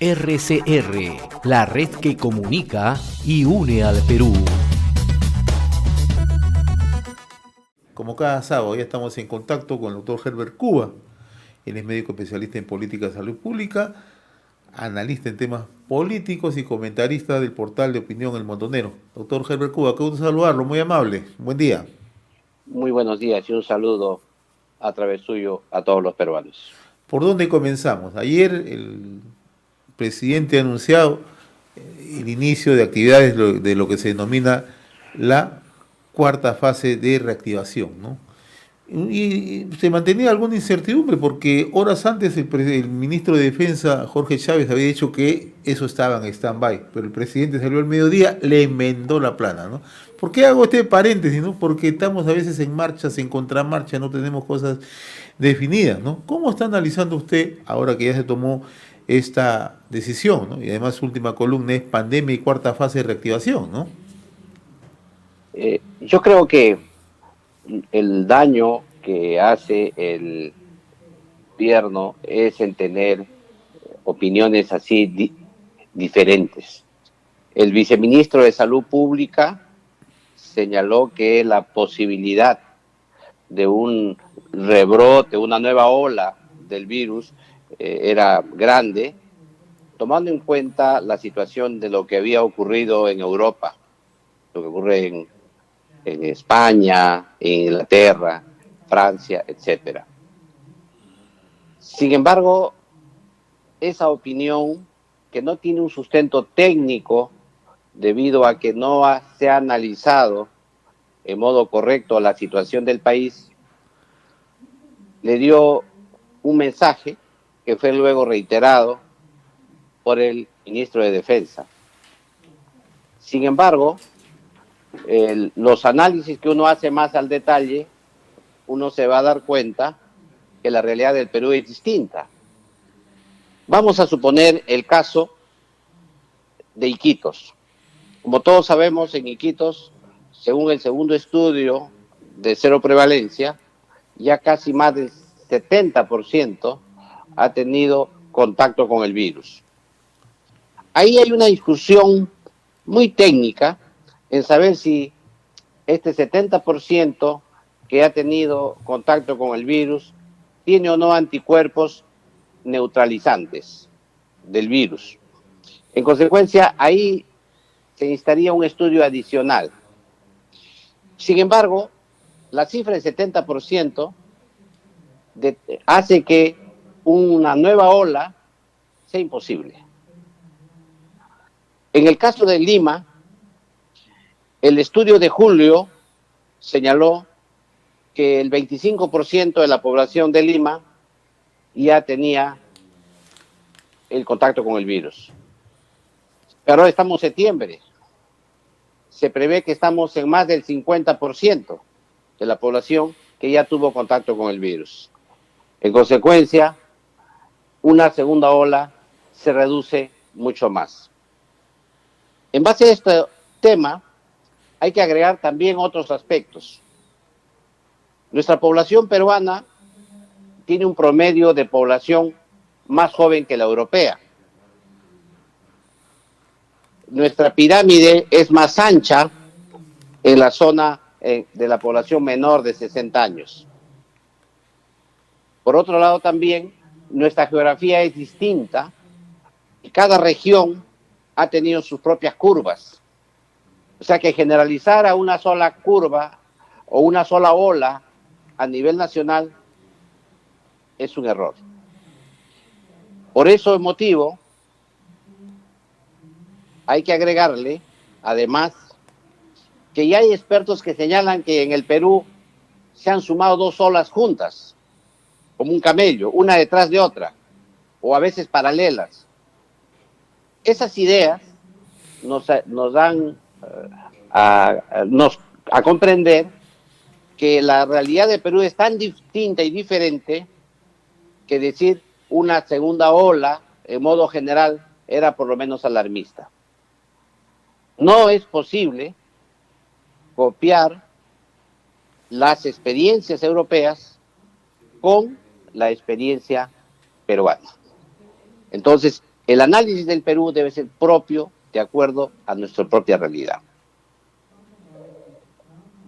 RCR, la red que comunica y une al Perú. Como cada sábado ya estamos en contacto con el doctor Herbert Cuba. Él es médico especialista en política de salud pública, analista en temas políticos y comentarista del portal de opinión El Montonero. Doctor Herbert Cuba, qué gusto saludarlo, muy amable. Buen día. Muy buenos días y un saludo a través suyo a todos los peruanos. ¿Por dónde comenzamos? Ayer el presidente ha anunciado el inicio de actividades de lo que se denomina la cuarta fase de reactivación, ¿no? Y se mantenía alguna incertidumbre porque horas antes el ministro de Defensa, Jorge Chávez, había dicho que eso estaba en stand-by, pero el presidente salió al mediodía, le enmendó la plana, ¿no? ¿Por qué hago este paréntesis, no? Porque estamos a veces en marchas, en contramarcha, no tenemos cosas definidas, ¿no? ¿Cómo está analizando usted, ahora que ya se tomó esta decisión, ¿no? Y además su última columna es pandemia y cuarta fase de reactivación, ¿no? Yo creo que el daño que hace el gobierno es en tener opiniones así diferentes. El viceministro de Salud Pública señaló que la posibilidad de un rebrote, una nueva ola del virus era grande, tomando en cuenta la situación de lo que había ocurrido en Europa, lo que ocurre en España, en Inglaterra, Francia, etcétera. Sin embargo, esa opinión, que no tiene un sustento técnico debido a que no se ha analizado en modo correcto la situación del país, le dio un mensaje que fue luego reiterado por el ministro de Defensa. Sin embargo, los análisis que uno hace más al detalle, uno se va a dar cuenta que la realidad del Perú es distinta. Vamos a suponer el caso de Iquitos. Como todos sabemos, en Iquitos, según el segundo estudio de cero prevalencia, ya casi más del 70% ha tenido contacto con el virus. Ahí hay una discusión muy técnica en saber si este 70% que ha tenido contacto con el virus tiene o no anticuerpos neutralizantes del virus. En consecuencia, ahí se necesitaría un estudio adicional. Sin embargo, la cifra del 70% hace que una nueva ola sea imposible. En el caso de Lima, el estudio de julio señaló que el 25% de la población de Lima ya tenía el contacto con el virus. Pero ahora estamos en septiembre. Se prevé que estamos en más del 50% de la población que ya tuvo contacto con el virus. En consecuencia, una segunda ola se reduce mucho más. En base a este tema, hay que agregar también otros aspectos. Nuestra población peruana tiene un promedio de población más joven que la europea. Nuestra pirámide es más ancha en la zona de la población menor de 60 años. Por otro lado, también nuestra geografía es distinta y cada región ha tenido sus propias curvas. O sea que generalizar a una sola curva o una sola ola a nivel nacional es un error. Por ese motivo, hay que agregarle, además, que ya hay expertos que señalan que en el Perú se han sumado dos olas juntas, como un camello, una detrás de otra, o a veces paralelas. Esas ideas nos dan a comprender que la realidad de Perú es tan distinta y diferente que decir una segunda ola, en modo general, era por lo menos alarmista. No es posible copiar las experiencias europeas con la experiencia peruana. Entonces, El análisis del Perú debe ser propio, de acuerdo a nuestra propia realidad.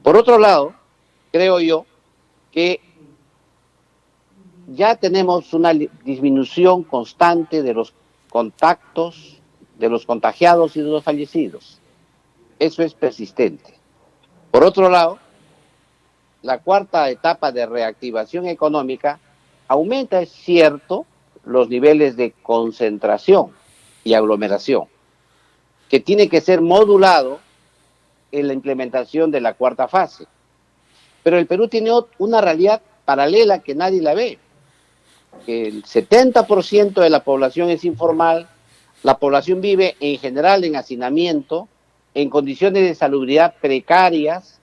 Por otro lado, creo yo que ya tenemos una disminución constante de los contactos, de los contagiados y de los fallecidos. Eso es persistente. Por otro lado, la cuarta etapa de reactivación económica aumenta, es cierto, los niveles de concentración y aglomeración, que tiene que ser modulado en la implementación de la cuarta fase. Pero el Perú tiene una realidad paralela que nadie la ve, que el 70% de la población es informal, la población vive en general en hacinamiento, en condiciones de salubridad precarias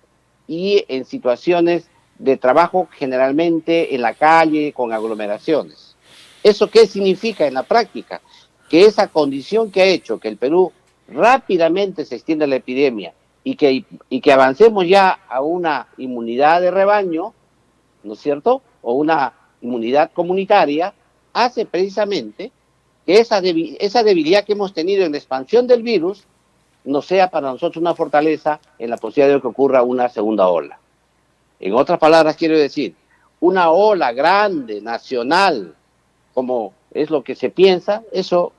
y en situaciones de trabajo generalmente en la calle con aglomeraciones. ¿Eso qué significa en la práctica? Que esa condición que ha hecho que el Perú rápidamente se extienda la epidemia y que avancemos ya a una inmunidad de rebaño, ¿no es cierto? O una inmunidad comunitaria, hace precisamente que esa debilidad que hemos tenido en la expansión del virus no sea para nosotros una fortaleza en la posibilidad de que ocurra una segunda ola. En otras palabras, quiero decir, una ola grande, nacional, como es lo que se piensa, eso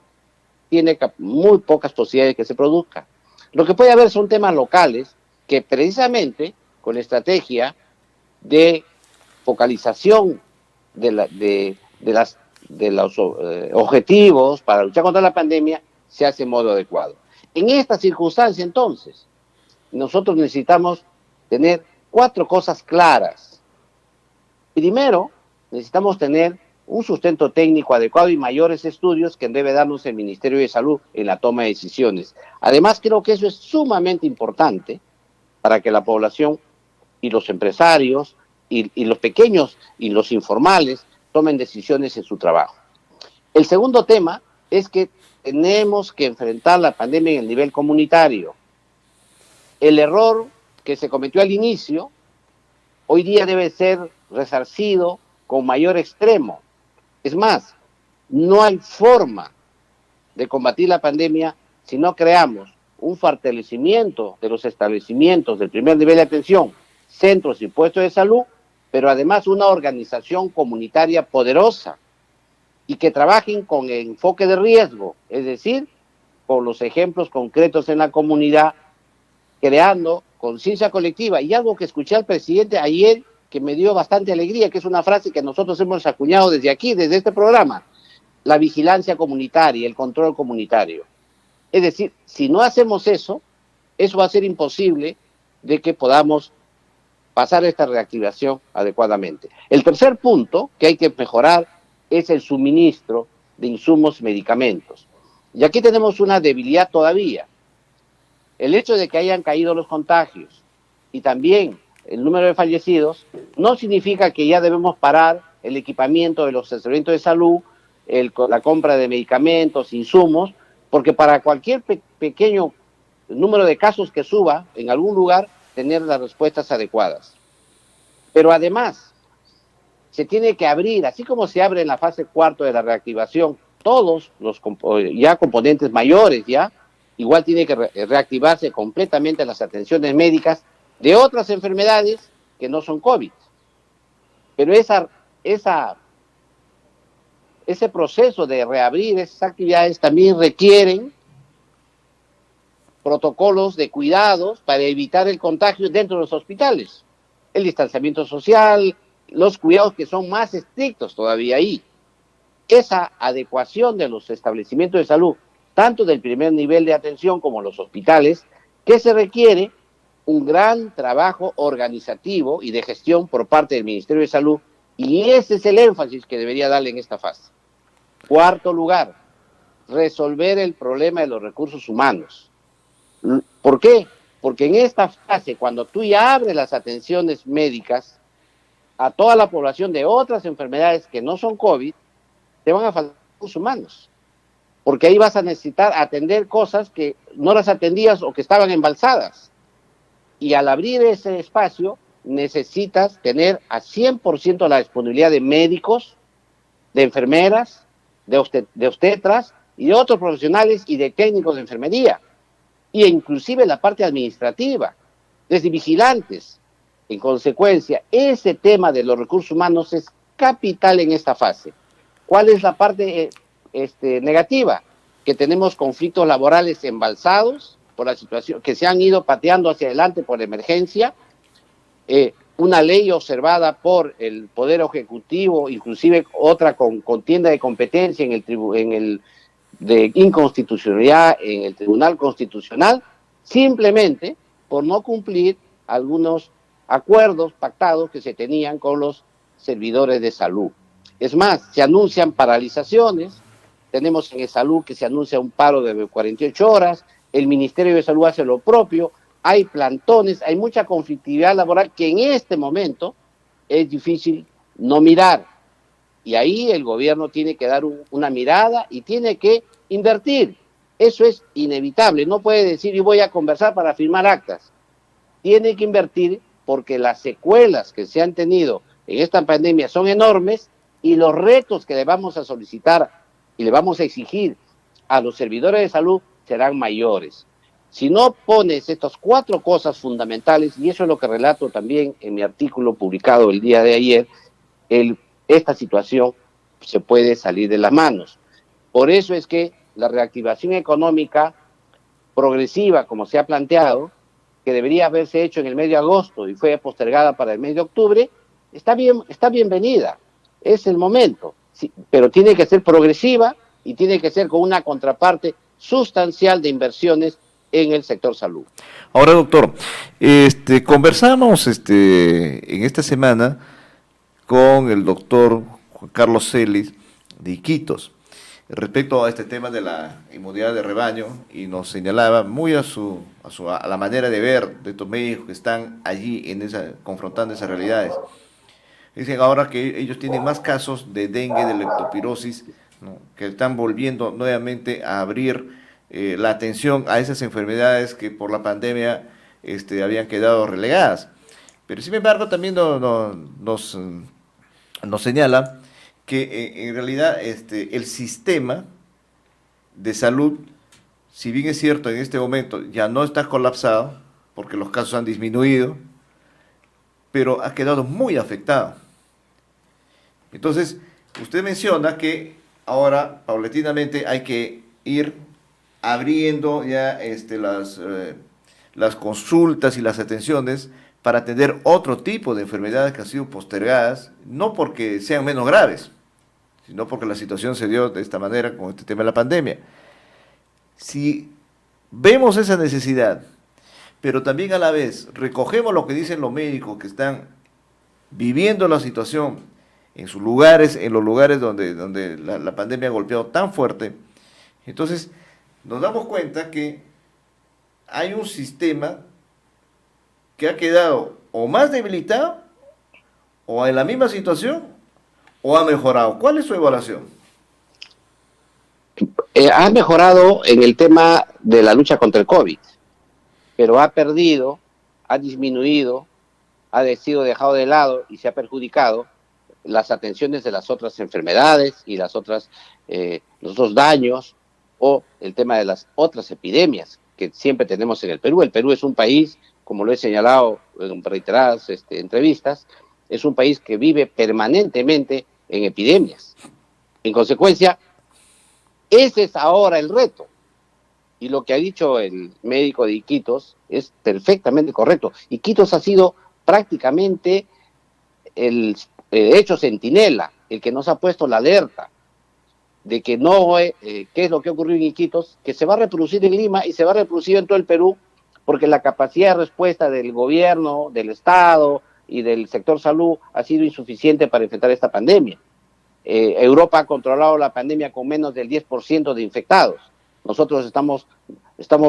tiene muy pocas posibilidades de que se produzca. Lo que puede haber son temas locales que precisamente con la estrategia de focalización de los objetivos para luchar contra la pandemia se hace en modo adecuado. En esta circunstancia, entonces, nosotros necesitamos tener 4 cosas claras. Primero, necesitamos tener un sustento técnico adecuado y mayores estudios que debe darnos el Ministerio de Salud en la toma de decisiones. Además, creo que eso es sumamente importante para que la población y los empresarios y los pequeños y los informales tomen decisiones en su trabajo. El segundo tema es que tenemos que enfrentar la pandemia en el nivel comunitario. El error que se cometió al inicio, hoy día debe ser resarcido con mayor extremo. Es más, no hay forma de combatir la pandemia si no creamos un fortalecimiento de los establecimientos del primer nivel de atención, centros y puestos de salud, pero además una organización comunitaria poderosa y que trabajen con enfoque de riesgo, es decir, con los ejemplos concretos en la comunidad, creando conciencia colectiva. Y algo que escuché al presidente ayer que me dio bastante alegría, que es una frase que nosotros hemos acuñado desde aquí, desde este programa: la vigilancia comunitaria, el control comunitario. Es decir, si no hacemos eso, eso va a ser imposible de que podamos pasar esta reactivación adecuadamente. El tercer punto que hay que mejorar es el suministro de insumos y medicamentos. Y aquí tenemos una debilidad todavía. El hecho de que hayan caído los contagios y también el número de fallecidos no significa que ya debemos parar el equipamiento de los establecimientos de salud, la compra de medicamentos, insumos, porque para cualquier pequeño número de casos que suba en algún lugar, tener las respuestas adecuadas. Pero además, se tiene que abrir, así como se abre en la fase 4 de la reactivación, todos los ya componentes mayores, ya, igual tiene que reactivarse completamente las atenciones médicas de otras enfermedades que no son COVID. Pero ese proceso de reabrir esas actividades también requieren protocolos de cuidados para evitar el contagio dentro de los hospitales. El distanciamiento social, los cuidados que son más estrictos todavía ahí. Esa adecuación de los establecimientos de salud, tanto del primer nivel de atención como los hospitales, que se requiere un gran trabajo organizativo y de gestión por parte del Ministerio de Salud, y ese es el énfasis que debería darle en esta fase. Cuarto lugar, resolver el problema de los recursos humanos. ¿Por qué? Porque en esta fase, cuando tú ya abres las atenciones médicas a toda la población de otras enfermedades que no son COVID, te van a faltar recursos humanos. Porque ahí vas a necesitar atender cosas que no las atendías o que estaban embalsadas. Y al abrir ese espacio, necesitas tener a 100% la disponibilidad de médicos, de enfermeras, de obstetras y de otros profesionales y de técnicos de enfermería, e inclusive la parte administrativa, desde vigilantes. En consecuencia, ese tema de los recursos humanos es capital en esta fase. ¿Cuál es la parte negativa? Que tenemos conflictos laborales embalsados por la situación, que se han ido pateando hacia adelante por emergencia, una ley observada por el Poder Ejecutivo, inclusive otra con contienda de competencia en el de inconstitucionalidad en el Tribunal Constitucional, simplemente por no cumplir algunos acuerdos pactados que se tenían con los servidores de salud. Es más, se anuncian paralizaciones, tenemos en salud que se anuncia un paro de 48 horas, el Ministerio de Salud hace lo propio, hay plantones, hay mucha conflictividad laboral que en este momento es difícil no mirar. Y ahí el gobierno tiene que dar una mirada y tiene que invertir. Eso es inevitable. No puede decir, yo voy a conversar para firmar actas. Tiene que invertir porque las secuelas que se han tenido en esta pandemia son enormes y los retos que le vamos a solicitar y le vamos a exigir a los servidores de salud serán mayores. Si no pones estas 4 cosas fundamentales, y eso es lo que relato también en mi artículo publicado el día de ayer, esta situación se puede salir de las manos. Por eso es que la reactivación económica progresiva, como se ha planteado, que debería haberse hecho en el mes de agosto y fue postergada para el mes de octubre, está bienvenida, es el momento, sí, pero tiene que ser progresiva y tiene que ser con una contraparte sustancial de inversiones en el sector salud. Ahora, doctor, conversamos en esta semana con el doctor Juan Carlos Celis de Iquitos respecto a este tema de la inmunidad de rebaño, y nos señalaba muy a la manera de ver de estos médicos que están allí confrontando esas realidades. Dicen ahora que ellos tienen más casos de dengue, de leptospirosis, ¿no?, que están volviendo nuevamente a abrir la atención a esas enfermedades que por la pandemia habían quedado relegadas. Pero sin embargo también nos señala que en realidad el sistema de salud, si bien es cierto en este momento ya no está colapsado, porque los casos han disminuido, pero ha quedado muy afectado. Entonces, usted menciona que ahora paulatinamente hay que ir abriendo ya las consultas y las atenciones para atender otro tipo de enfermedades que han sido postergadas, no porque sean menos graves, sino porque la situación se dio de esta manera con este tema de la pandemia. Si vemos esa necesidad, pero también a la vez recogemos lo que dicen los médicos que están viviendo la situación en sus lugares, en los lugares donde la pandemia ha golpeado tan fuerte, entonces nos damos cuenta que hay un sistema que ha quedado o más debilitado, o en la misma situación, o ha mejorado. ¿Cuál es su evaluación? Ha mejorado en el tema de la lucha contra el COVID, pero ha perdido, ha disminuido, ha sido dejado de lado y se ha perjudicado las atenciones de las otras enfermedades y los otros daños, o el tema de las otras epidemias que siempre tenemos en el Perú. El Perú es un país, como lo he señalado en reiteradas entrevistas, es un país que vive permanentemente en epidemias. En consecuencia, ese es ahora el reto. Y lo que ha dicho el médico de Iquitos es perfectamente correcto. Iquitos ha sido prácticamente el hecho centinela, el que nos ha puesto la alerta de que qué es lo que ocurrió en Iquitos, que se va a reproducir en Lima y se va a reproducir en todo el Perú, porque la capacidad de respuesta del gobierno, del Estado y del sector salud ha sido insuficiente para enfrentar esta pandemia. Europa ha controlado la pandemia con menos del 10% de infectados. Nosotros estamos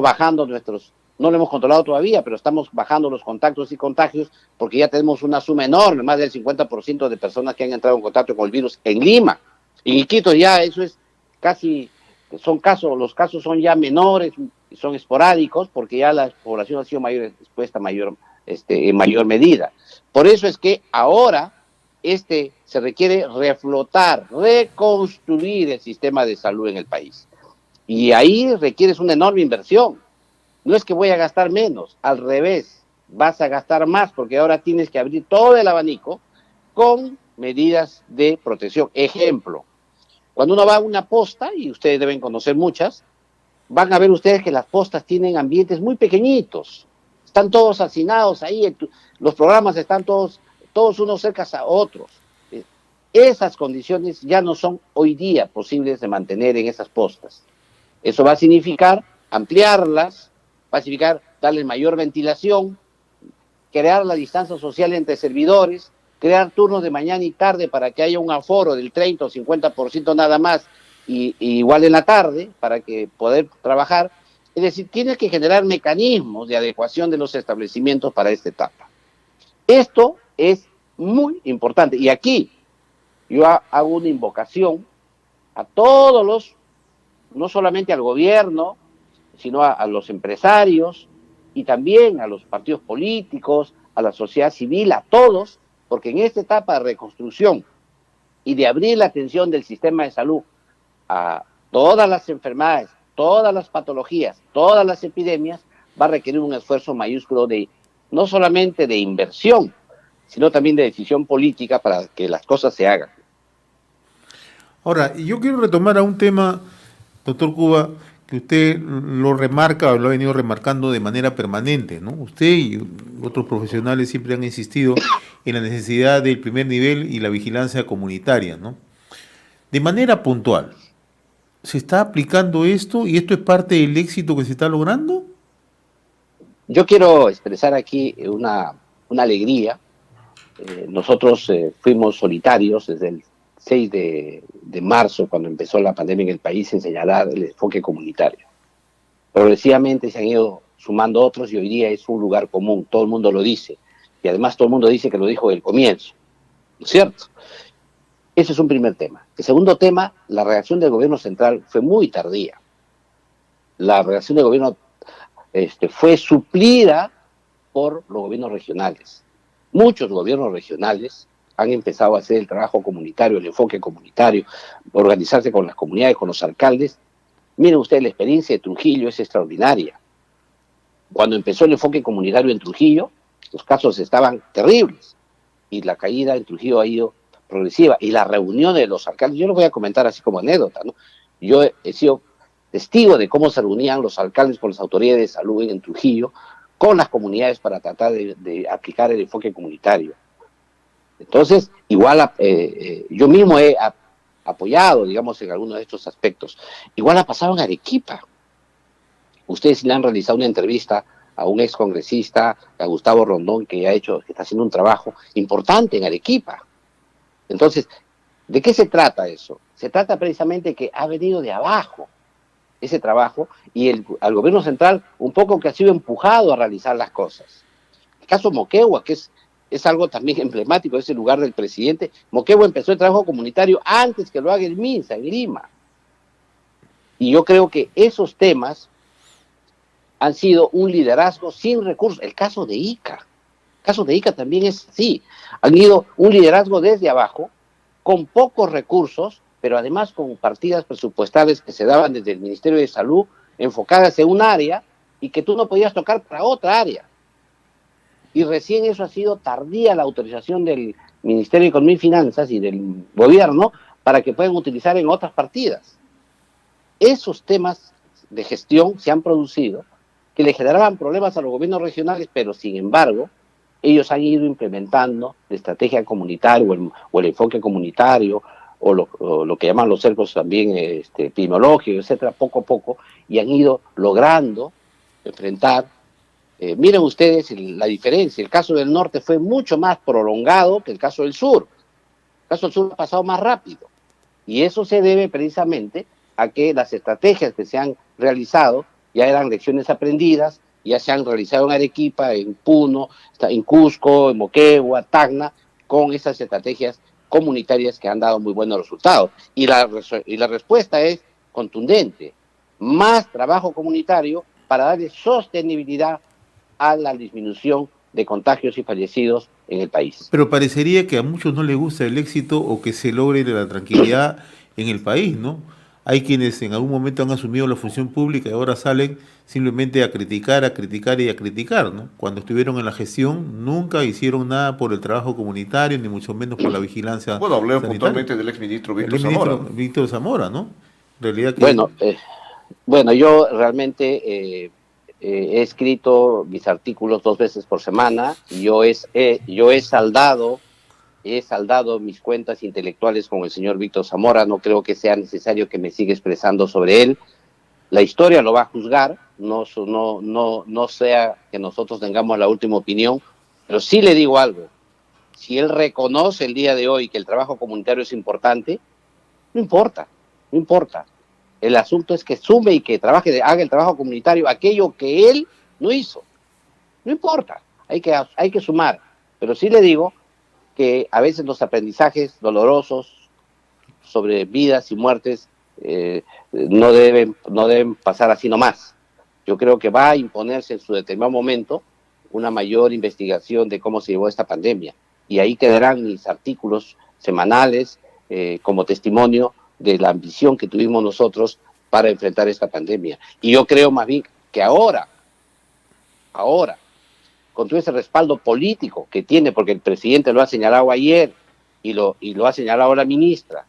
bajando no lo hemos controlado todavía, pero estamos bajando los contactos y contagios porque ya tenemos una suma enorme, más del 50% de personas que han entrado en contacto con el virus en Lima. En Iquitos ya eso es casi, los casos son ya menores, son esporádicos, porque ya la población ha sido expuesta en mayor medida. Por eso es que ahora se requiere reflotar, reconstruir el sistema de salud en el país. Y ahí requieres una enorme inversión. No es que voy a gastar menos, al revés, vas a gastar más porque ahora tienes que abrir todo el abanico con medidas de protección. Ejemplo, cuando uno va a una posta, y ustedes deben conocer muchas, van a ver ustedes que las postas tienen ambientes muy pequeñitos, están todos hacinados ahí, los programas están todos unos cerca a otros. Esas condiciones ya no son hoy día posibles de mantener en esas postas. Eso va a significar ampliarlas, va a significar darles mayor ventilación, crear la distancia social entre servidores, crear turnos de mañana y tarde para que haya un aforo del 30 o 50% nada más, y igual en la tarde, para que poder trabajar. Es decir, tienes que generar mecanismos de adecuación de los establecimientos para esta etapa. Esto es muy importante. Y aquí yo hago una invocación a todos los, no solamente al gobierno, sino a los empresarios y también a los partidos políticos, a la sociedad civil, a todos, porque en esta etapa de reconstrucción y de abrir la atención del sistema de salud a todas las enfermedades, todas las patologías, todas las epidemias, va a requerir un esfuerzo mayúsculo de no solamente de inversión, sino también de decisión política para que las cosas se hagan. Ahora, yo quiero retomar a un tema, doctor Cuba, que usted lo remarca o lo ha venido remarcando de manera permanente, ¿no? Usted y otros profesionales siempre han insistido en la necesidad del primer nivel y la vigilancia comunitaria, ¿no? De manera puntual, ¿se está aplicando esto y esto es parte del éxito que se está logrando? Yo quiero expresar aquí una alegría. Nosotros fuimos solitarios desde el 6 de marzo, cuando empezó la pandemia en el país, en señalar el enfoque comunitario. Progresivamente se han ido sumando otros y hoy día es un lugar común, todo el mundo lo dice, y además todo el mundo dice que lo dijo desde el comienzo, ¿no es cierto? Ese es un primer tema. El segundo tema, la reacción del gobierno central fue muy tardía. La reacción del gobierno fue suplida por los gobiernos regionales. Muchos gobiernos regionales han empezado a hacer el trabajo comunitario, el enfoque comunitario, organizarse con las comunidades, con los alcaldes. Miren ustedes, la experiencia de Trujillo es extraordinaria. Cuando empezó el enfoque comunitario en Trujillo, los casos estaban terribles y la caída en Trujillo ha ido progresiva. Y la reunión de los alcaldes, yo lo voy a comentar así como anécdota, ¿no? Yo he sido testigo de cómo se reunían los alcaldes con las autoridades de salud en Trujillo, con las comunidades para tratar de aplicar el enfoque comunitario. Entonces, igual yo mismo he apoyado, digamos, en algunos de estos aspectos. Igual ha pasado en Arequipa. Ustedes le han realizado una entrevista a un excongresista, a Gustavo Rondón, que está haciendo un trabajo importante en Arequipa. Entonces, ¿de qué se trata eso? Se trata precisamente que ha venido de abajo ese trabajo y al gobierno central un poco que ha sido empujado a realizar las cosas. El caso Moquegua, que es algo también emblemático de ese lugar del presidente. Moquegua empezó el trabajo comunitario antes que lo haga el MINSA en Lima. Y yo creo que esos temas han sido un liderazgo sin recursos. El caso de Ica. El caso de Ica también es así. Han ido un liderazgo desde abajo, con pocos recursos, pero además con partidas presupuestales que se daban desde el Ministerio de Salud, enfocadas en un área, y que tú no podías tocar para otra área. Y recién eso ha sido tardía la autorización del Ministerio de Economía y Finanzas y del gobierno para que puedan utilizar en otras partidas. Esos temas de gestión se han producido que le generaban problemas a los gobiernos regionales, pero sin embargo, ellos han ido implementando la estrategia comunitaria o el enfoque comunitario o lo que llaman los cercos también epidemiológicos, etcétera, poco a poco, y han ido logrando enfrentar. Miren ustedes la diferencia. El caso del norte fue mucho más prolongado que el caso del sur. El caso del sur ha pasado más rápido. Y eso se debe precisamente a que las estrategias que se han realizado ya eran lecciones aprendidas, ya se han realizado en Arequipa, en Puno, en Cusco, en Moquegua, Tacna, con esas estrategias comunitarias que han dado muy buenos resultados. Y la respuesta es contundente. Más trabajo comunitario para darle sostenibilidad a la disminución de contagios y fallecidos en el país. Pero parecería que a muchos no les gusta el éxito o que se logre la tranquilidad en el país, ¿no? Hay quienes en algún momento han asumido la función pública y ahora salen simplemente a criticar, a criticar y a criticar, ¿no? Cuando estuvieron en la gestión nunca hicieron nada por el trabajo comunitario, ni mucho menos por la vigilancia Bueno, hablé sanitaria. puntualmente del exministro El Víctor ministro Zamora. Víctor Zamora, ¿no? En realidad que... Bueno, bueno, yo realmente he escrito mis artículos 2 veces por semana. Yo he saldado mis cuentas intelectuales con el señor Víctor Zamora. No creo que sea necesario que me siga expresando sobre él. La historia lo va a juzgar. No sea que nosotros tengamos la última opinión, pero sí le digo algo. Si él reconoce el día de hoy que el trabajo comunitario es importante, no importa, no importa. El asunto es que sume y que trabaje, haga el trabajo comunitario, aquello que él no hizo. No importa, hay que sumar. Pero sí le digo que a veces los aprendizajes dolorosos sobre vidas y muertes no deben pasar así nomás. Yo creo que va a imponerse en su determinado momento una mayor investigación de cómo se llevó esta pandemia. Y ahí quedarán mis artículos semanales como testimonio de la ambición que tuvimos nosotros para enfrentar esta pandemia. Y yo creo más bien que ahora, con todo ese respaldo político que tiene, porque el presidente lo ha señalado ayer y lo ha señalado la ministra,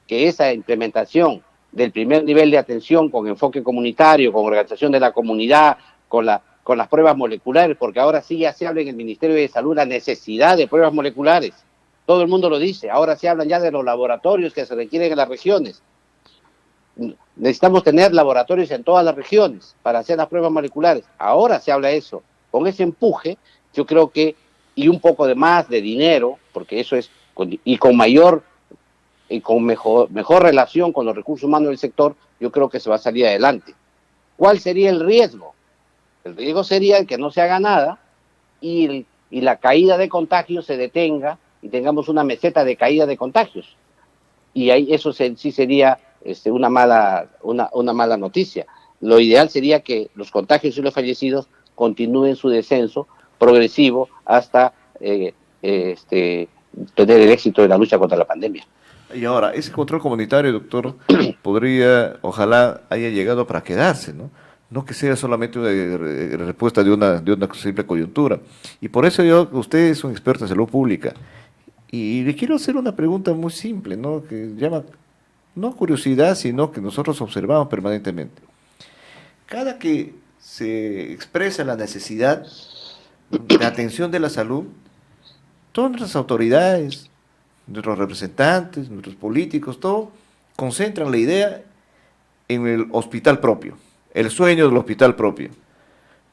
que esa implementación del primer nivel de atención con enfoque comunitario, con organización de la comunidad, con las pruebas moleculares, porque ahora sí ya se habla en el Ministerio de Salud la necesidad de pruebas moleculares. Todo el mundo lo dice. Ahora se hablan ya de los laboratorios que se requieren en las regiones. Necesitamos tener laboratorios en todas las regiones para hacer las pruebas moleculares. Ahora se habla de eso. Con ese empuje, yo creo que, y un poco de más de dinero, porque eso es, y con mejor relación con los recursos humanos del sector, yo creo que se va a salir adelante. ¿Cuál sería el riesgo? El riesgo sería el que no se haga nada y la caída de contagios se detenga y tengamos una meseta de caída de contagios. Y ahí eso sí sería una mala noticia. Lo ideal sería que los contagios y los fallecidos continúen su descenso progresivo hasta tener el éxito de la lucha contra la pandemia. Y ahora, ese control comunitario, doctor, ojalá haya llegado para quedarse, ¿no? No que sea solamente una respuesta de una simple coyuntura. Y por eso usted es un experto en salud pública. Y le quiero hacer una pregunta muy simple, ¿no? Que llama, no curiosidad, sino que nosotros observamos permanentemente. Cada que se expresa la necesidad de atención de la salud, todas nuestras autoridades, nuestros representantes, nuestros políticos, todo, concentran la idea en el hospital propio, el sueño del hospital propio.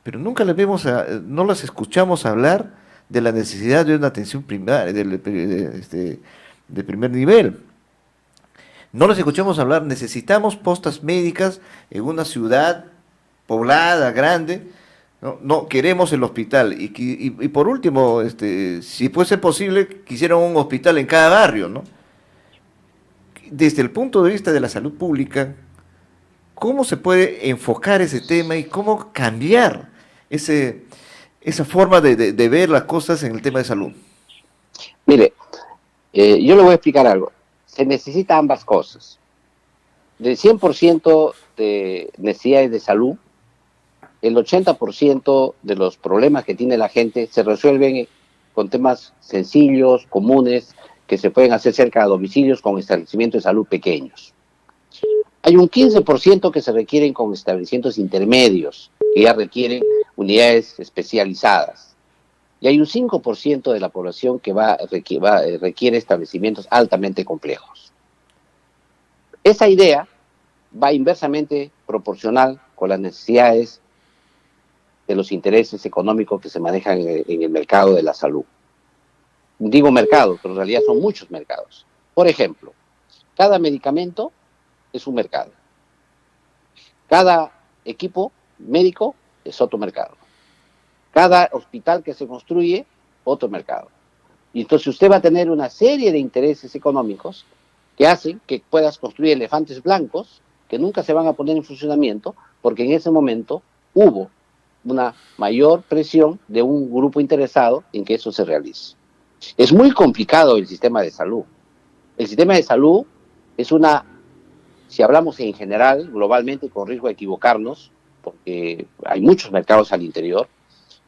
Pero nunca no las escuchamos hablar de la necesidad de una atención primaria, de primer nivel. No las escuchamos hablar, necesitamos postas médicas en una ciudad poblada, grande, no queremos el hospital. Y por último, si puede ser posible, quisieran un hospital en cada barrio, ¿no? Desde el punto de vista de la salud pública, ¿cómo se puede enfocar ese tema y cómo cambiar esa forma de ver las cosas en el tema de salud? Mire, yo le voy a explicar algo. Se necesitan ambas cosas. Del 100% de necesidades de salud, el 80% de los problemas que tiene la gente se resuelven con temas sencillos, comunes, que se pueden hacer cerca de domicilios con establecimientos de salud pequeños. Hay un 15% que se requieren con establecimientos intermedios, que ya requieren unidades especializadas. Y hay un 5% de la población que requiere establecimientos altamente complejos. Esa idea va inversamente proporcional con las necesidades de los intereses económicos que se manejan en el mercado de la salud. Digo mercado, pero en realidad son muchos mercados. Por ejemplo, cada medicamento es un mercado. Cada equipo médico es otro mercado. Cada hospital que se construye, otro mercado. Y entonces usted va a tener una serie de intereses económicos que hacen que puedas construir elefantes blancos que nunca se van a poner en funcionamiento porque en ese momento hubo una mayor presión de un grupo interesado en que eso se realice. Es muy complicado el sistema de salud. El sistema de salud es una si hablamos en general, globalmente, con riesgo de equivocarnos, porque hay muchos mercados al interior,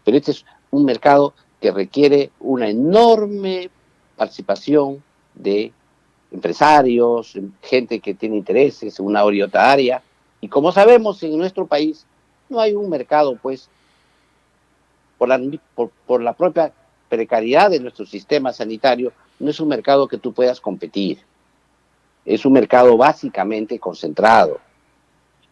pero este es un mercado que requiere una enorme participación de empresarios, gente que tiene intereses en una u otra área, y como sabemos, en nuestro país no hay un mercado, pues, por la propia precariedad de nuestro sistema sanitario, no es un mercado que tú puedas competir. Es un mercado básicamente concentrado.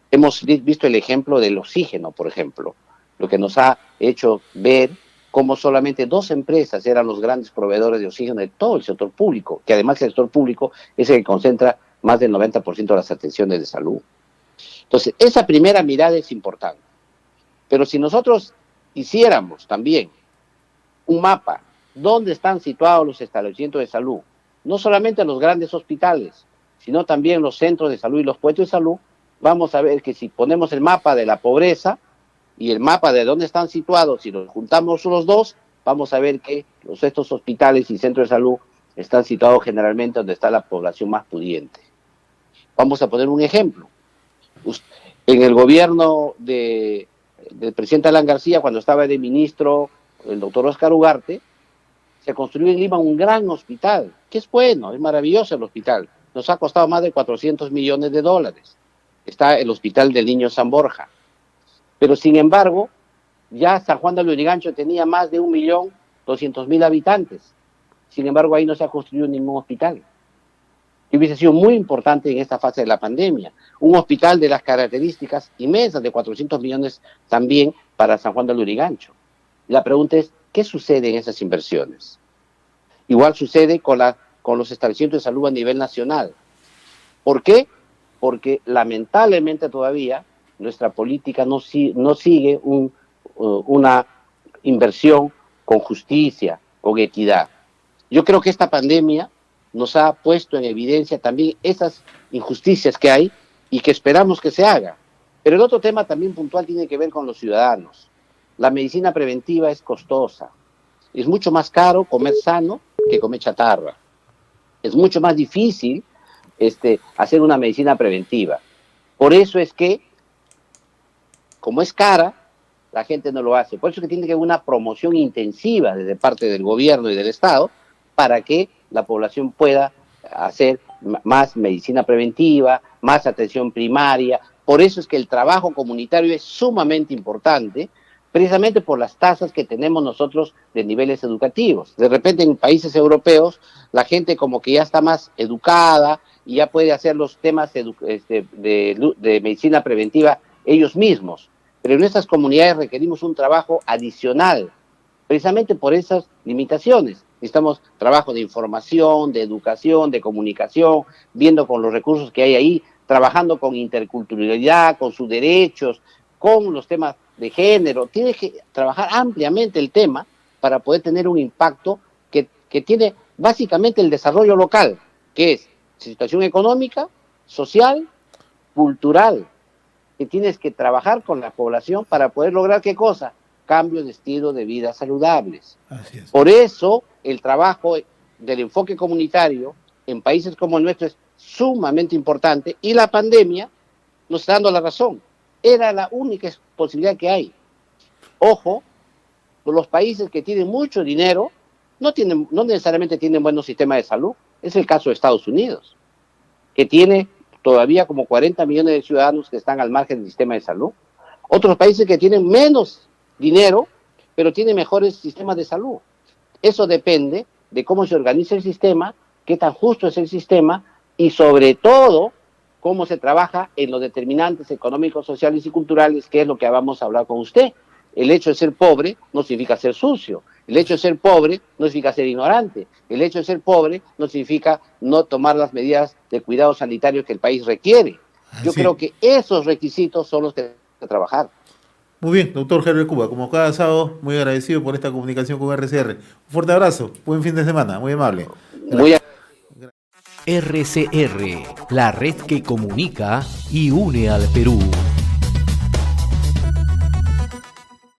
Hemos visto el ejemplo del oxígeno, por ejemplo, lo que nos ha hecho ver cómo solamente 2 empresas eran los grandes proveedores de oxígeno de todo el sector público, que además el sector público es el que concentra más del 90% de las atenciones de salud. Entonces, esa primera mirada es importante. Pero si nosotros hiciéramos también un mapa, dónde están situados los establecimientos de salud, no solamente los grandes hospitales, sino también los centros de salud y los puestos de salud, vamos a ver que si ponemos el mapa de la pobreza y el mapa de dónde están situados, si los juntamos los dos, vamos a ver que estos hospitales y centros de salud están situados generalmente donde está la población más pudiente. Vamos a poner un ejemplo. En el gobierno del presidente Alan García, cuando estaba de ministro el doctor Oscar Ugarte, se construyó en Lima un gran hospital, que es bueno, es maravilloso el hospital. Nos ha costado más de $400 millones. Está el Hospital del Niño San Borja. Pero sin embargo, ya San Juan de Lurigancho tenía más de 1.200.000 habitantes. Sin embargo, ahí no se ha construido ningún hospital. Y hubiese sido muy importante en esta fase de la pandemia. Un hospital de las características inmensas de 400 millones también para San Juan de Lurigancho. La pregunta es, ¿qué sucede en esas inversiones? Igual sucede con los establecimientos de salud a nivel nacional. ¿Por qué? Porque lamentablemente todavía nuestra política no sigue una inversión con justicia, con equidad. Yo creo que esta pandemia nos ha puesto en evidencia también esas injusticias que hay y que esperamos que se haga. Pero el otro tema también puntual tiene que ver con los ciudadanos. La medicina preventiva es costosa. Es mucho más caro comer sano que comer chatarra. Es mucho más difícil hacer una medicina preventiva. Por eso es que, como es cara, la gente no lo hace. Por eso es que tiene que haber una promoción intensiva desde parte del gobierno y del Estado para que la población pueda hacer más medicina preventiva, más atención primaria. Por eso es que el trabajo comunitario es sumamente importante, precisamente por las tasas que tenemos nosotros de niveles educativos. De repente en países europeos la gente como que ya está más educada y ya puede hacer los temas de medicina preventiva ellos mismos. Pero en nuestras comunidades requerimos un trabajo adicional, precisamente por esas limitaciones. Necesitamos trabajo de información, de educación, de comunicación, viendo con los recursos que hay ahí, trabajando con interculturalidad, con sus derechos, con los temas de género. Tiene que trabajar ampliamente el tema para poder tener un impacto que tiene básicamente el desarrollo local, que es situación económica, social, cultural, que tienes que trabajar con la población para poder lograr ¿qué cosa? Cambios de estilo de vida saludables. Así es. Por eso el trabajo del enfoque comunitario en países como el nuestro es sumamente importante y la pandemia nos está dando la razón. Era la única posibilidad que hay. Ojo, los países que tienen mucho dinero no necesariamente tienen buenos sistemas de salud. Es el caso de Estados Unidos, que tiene todavía como 40 millones de ciudadanos que están al margen del sistema de salud. Otros países que tienen menos dinero, pero tienen mejores sistemas de salud. Eso depende de cómo se organiza el sistema, qué tan justo es el sistema y sobre todo cómo se trabaja en los determinantes económicos, sociales y culturales, que es lo que vamos a hablar con usted. El hecho de ser pobre no significa ser sucio. El hecho de ser pobre no significa ser ignorante. El hecho de ser pobre no significa no tomar las medidas de cuidado sanitario que el país requiere. Yo creo que esos requisitos son los que hay que trabajar. Muy bien, doctor Herbert Cuba, como cada sábado, muy agradecido por esta comunicación con RCR. Un fuerte abrazo, buen fin de semana, muy amable. RCR, la red que comunica y une al Perú.